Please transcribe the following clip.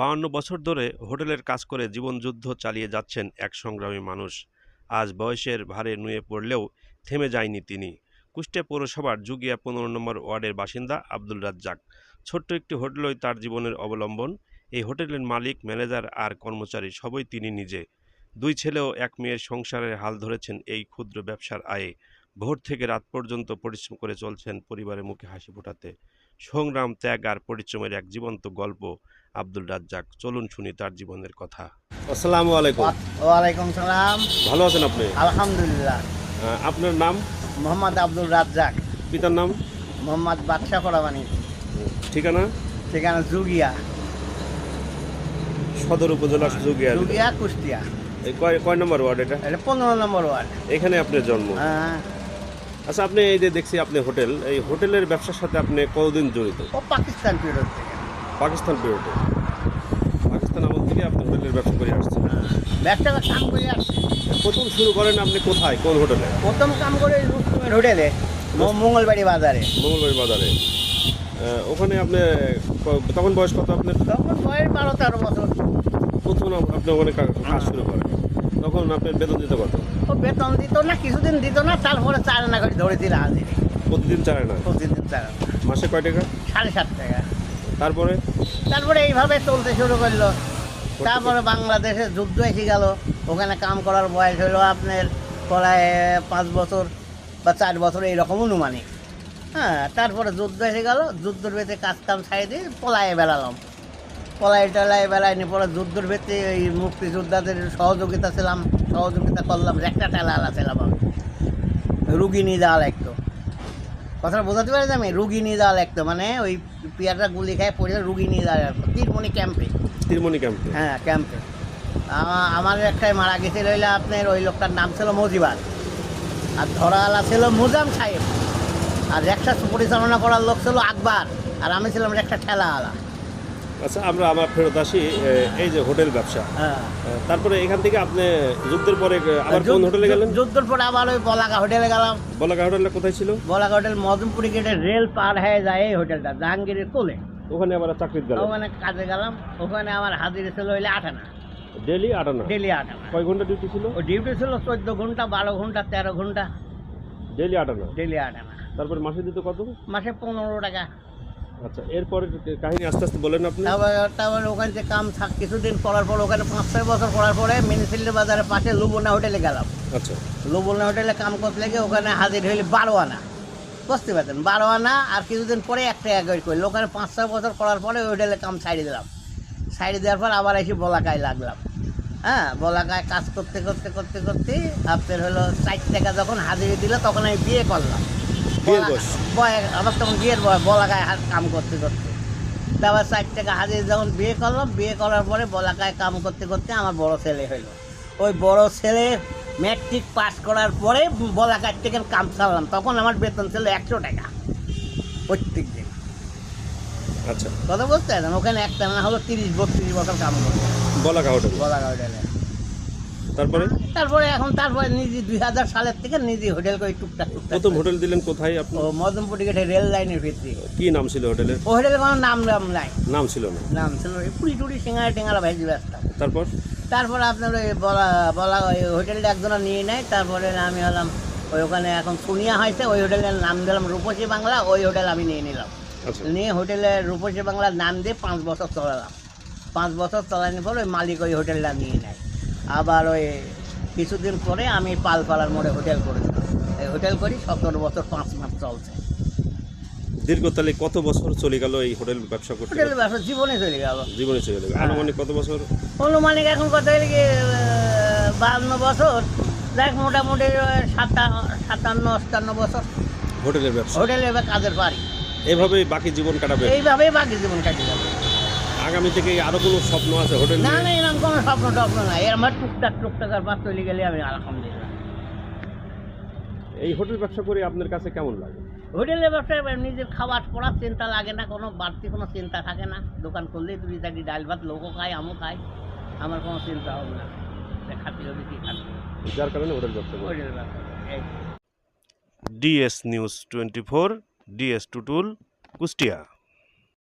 52 বছর ধরে হোটেলের কাজ করে জীবনযুদ্ধ চালিয়ে যাচ্ছেন এক সংগ্রামী মানুষ। আজ বয়সের ভারে নুয়ে পড়লেও থেমে যায়নি তিনি। কুষ্টিয়া পৌরসভার জুগিয়া 15 নম্বর ওয়ার্ডের বাসিন্দা আব্দুল রাজ্জাক। ছোট্ট একটি হোটেলই তার জীবনের অবলম্বন। এই হোটেলের মালিক, ম্যানেজার আর কর্মচারী সবই তিনি নিজে। 2 ছেলে ও 1 মেয়ের সংসারের হাল ধরেছেন এই ক্ষুদ্র ব্যবসার আয়ে। ভোর থেকে রাত পর্যন্ত পরিশ্রম করে চলছেন পরিবারের মুখে হাসি ফোটাতে। সংগ্রাম, ত্যাগ আর পরিশ্রমের এক জীবন্ত গল্প আব্দুল রাজ্জাক। চলুন শুনি তার জীবনের কথা। আসসালামু আলাইকুম। ওয়ালাইকুম সালাম। ভালো আছেন আপনি? আলহামদুলিল্লাহ। আপনার নাম? মোহাম্মদ আব্দুল রাজ্জাক। পিতার নাম? মোহাম্মদ বাদশা কোরবানি। ঠিকানা? ঠিকানা জুগিয়া, সদর উপজেলা জুগিয়া, জুগিয়া কুষ্টিয়া। এই কয় নম্বর ওয়ার্ড এটা? এটা 15 নম্বর ওয়ার্ড। এখানে আপনার জন্ম? হ্যাঁ। আচ্ছা, আপনি এই যে দেখছি আপনি হোটেল, এই হোটেলের ব্যবসার সাথে আপনি কতদিন জড়িত? ও পাকিস্তান পিরিয়ড থেকে। পাকিস্তান পিরিয়ডে? পাকিস্তান আমল থেকে আপনি হোটেলের ব্যবসা করে আসছেন? ব্যবসাটা কাম করে আসছে। প্রথম শুরু করেন আপনি কোথায়, কোন হোটেলে? প্রথম কাম করে রুস্তমের হোটেলে, মঙ্গলবাড়ি বাজারে। মঙ্গলবাড়ি বাজারে। ওখানে আপনি তখন বয়স কত আপনার? তখন বয়স 12-13 বছর। প্রথম আপনি ওখানে কাজ শুরু করেন, তখন আপনার বেতন দিত কত? ও বেতন দিত না, কিছুদিন দিত না, তারপরে 4 আনা করে ধরেছিল হাজিরি। প্রতিদিন 4 আনা? প্রতিদিন 4 আনা। মাসে কয় টাকা? 7.5 টাকা। তারপরে এইভাবে চলতে শুরু করলো। তারপরে বাংলাদেশে যুদ্ধ এসে গেল। ওখানে কাম করার বয়স হলো আপনার প্রায় 5 বছর বা 4 বছর এইরকম অনুমানিক। হ্যাঁ, তারপরে যুদ্ধ এসে গেল। যুদ্ধের ভেতরে কাজ কাম ছাড়িয়ে দিয়ে পলায়ে বেড়ালাম। পলায়ে বেড়াইনি, পরে যুদ্ধের ভেতরে এই মুক্তিযোদ্ধাদের সহযোগিতা করলাম। একটা টেলা ছিলাম আমি। রুগী নিয়ে যাওয়া লাগতো। কথাটা বোঝাতে পারি যে আমি রুগী নিয়ে যাওয়া লাগতো, মানে ওই পিয়ারটা গুলি খায় পড়ে রুগী নিয়ে যাওয়া লাগতো তীরমণি ক্যাম্পে। হ্যাঁ, ক্যাম্পে। আমার একটাই মারা গেছিল হইলে আপনার, ওই লোকটার নাম ছিল মজিবার, আর ধরাওয়ালা ছিল মুজাম সাহেব, আর রিক্সা পরিচালনা করার লোক ছিল আকবর, আর আমি ছিলাম একটা ঠেলাওয়ালা। আচ্ছা, আমরা ফেরত আসি। এই যে হোটেল ব্যবসা, তারপরে এখান থেকে আপনি যুদ্ধের পরে আবার কোন হোটেলে গেলেন? যুদ্ধের পরে আবার ওই বলাকা হোটেলে গেলাম। বলাকা হোটেলটা কোথায় ছিল? বলাকা হোটেল মদনপুরি গেটের রেল পার হয়ে যায় এই হোটেলটা, জাহাঙ্গীরের কোলে। ওখানে আবার চাকরি গেলাম? ওখানে কাজে গেলাম। ওখানে আমার হাজিরা ছিল হইলে 8 আনা। ডেলি 8 আনা? ডেলি 8 আনা। কয় ঘন্টা ডিউটি ছিল? ও ডিউটি ছিল 14 ঘন্টা, 12 ঘন্টা, 13 ঘন্টা। ডেলি 8 আনা? ডেলি 8 আনা। তারপরে মাসে দিত কত? মাসে 15 টাকা। আচ্ছা, এরপরে কাহিনী আস্তে আস্তে বলেন আপনি। তারপরে ওখানে যে কাম কিছুদিন করার পর, ওখানে 5-6 বছর করার পরে মিনিসিল্লি বাজারের পাশে লুবনা হোটেলে গেলাম। আচ্ছা, লুবনা হোটেলে কাম করতে লেগে ওখানে হাজির হইলে 12 আনা। বুঝতে পারতেন, 12 আনা। আর কিছুদিন পরে 1 টাকা করে করলো। ওখানে 5-6 বছর করার পরে ওই হোটেলে কাম ছাড়িয়ে দিলাম। ছাড়িয়ে দেওয়ার পর আবার এসে বলাকায় লাগলাম। হ্যাঁ, বলাকায় কাজ করতে আপনার হলো 4 টাকা যখন হাজিরি দিল, তখন আমি বিয়ে করলাম। আমার তখন বিয়ের বয়, বলাকায় কাম করতে তারপর 4 টাকা হাজিরি যখন বিয়ে করলাম, বিয়ে করার পরে বলাকায় কাম করতে আমার বড় ছেলে হইলো। ওই বড় ছেলে ম্যাট্রিক পাস করার পরে বলাকার থেকে কাম চালাম। তখন আমার বেতন ছিল 100 টাকা প্রত্যেক দিন। আচ্ছা, কথা বলতে পারেন, ওখানে একটা না হলো 30-32 বছর কাম করতাম বলাকা হোটেলে। তারপরে নিজে 2000 সালের থেকে নিজে হোটেল করে টুকটাক। প্রথম হোটেল দিলেন কোথায় আপনি? ও মদনপুরি গেটে রেল লাইনের ভিতরে। কি নাম ছিল হোটেলের? ও হোটেলের কোনো নাম নাই। নাম ছিল না? নাম ছিল পুরি টুরি সিঙ্গারা ভাজি ব্যস্ত। তারপরে আপনার ওই বলা ওই হোটেলটা একজনা নিয়ে নেয়। তারপরে আমি হলাম ওখানে এখন শুনিয়া হয়েছে, ওই হোটেলের নাম দিলাম রূপসী বাংলা। ওই হোটেল আমি নিয়ে নিলাম। নিয়ে হোটেলের রূপসী বাংলার নাম দিয়ে 5 বছর চলালাম। 5 বছর চলানোর পর ওই মালিক ওই হোটেলটা নিয়ে নেয়। আবার ওই কিছুদিন পরে আমি পালপাড়ার মোড়ে হোটেল করেছিলাম। এই হোটেল করি 17 বছর 5 মাস চলছে। দীর্ঘতালে কত বছর চলে গেল এই হোটেল ব্যবসা করতে? হোটেল ব্যবসা জীবনে চলে গেল। আনুমানিক কত বছর? অনুমানিক এখন কত হলে কি 52 বছর, দেখ মোটামুটি 57-58 বছর হোটেলের ব্যবসা, হোটেলের কাজের পারি। এইভাবেই বাকি জীবন কাটাবে? এইভাবেই বাকি জীবন কাটিয়ে যাবে। আগামী থেকে আরো কোনো স্বপ্ন আছে হোটেল? না, এরকম কোনো স্বপ্ন নাই। আমার টুকটাক আর পাঁচ চলে গেলে আমি আলহামদুলিল্লাহ। এই হোটেল ব্যবসা করে আপনার কাছে কেমন লাগে? হোটেলের ব্যবসায় নিজের খাবার পড়ার চিন্তা লাগে না, কোনো বাড়তি কোনো চিন্তা থাকে না। দোকান করলেই 2-4টি ডাল ভাত লোকও খায়, আমিও খাই। আমার কোনো চিন্তা হবে না, খাতি হবে কি খাতি, যার কারণে হোটেল ব্যবসা। DS News 24, DS Tutul, Kushtia.